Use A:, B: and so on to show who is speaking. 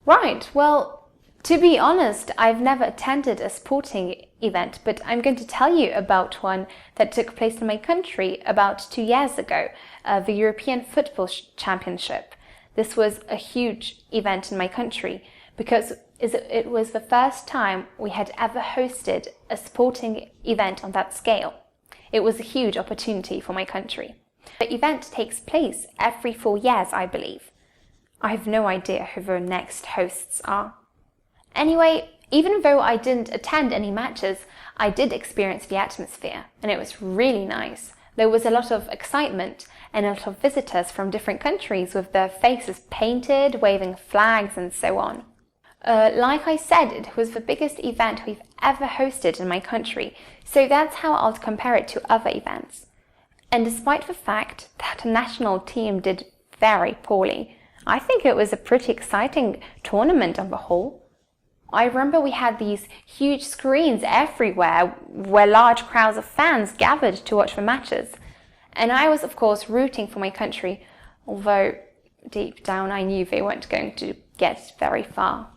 A: Right, well, to be honest, I've never attended a sporting event, but I'm going to tell you about one that took place in my country about 2 years ago, the European Football Championship. This was a huge event in my country because it was the first time we had ever hosted a sporting event on that scale. It was a huge opportunity for my country. The event takes place every 4 years, I believe. I have no idea who the next hosts are. Anyway, even though I didn't attend any matches, I did experience the atmosphere, and it was really nice. There was a lot of excitement and a lot of visitors from different countries with their faces painted, waving flags and so on. Like I said, it was the biggest event we've ever hosted in my country, so that's how I'll compare it to other events. And despite the fact that the national team did very poorly, I think it was a pretty exciting tournament on the whole. I remember we had these huge screens everywhere where large crowds of fans gathered to watch the matches. And I was, of course, rooting for my country, although deep down I knew they weren't going to get very far.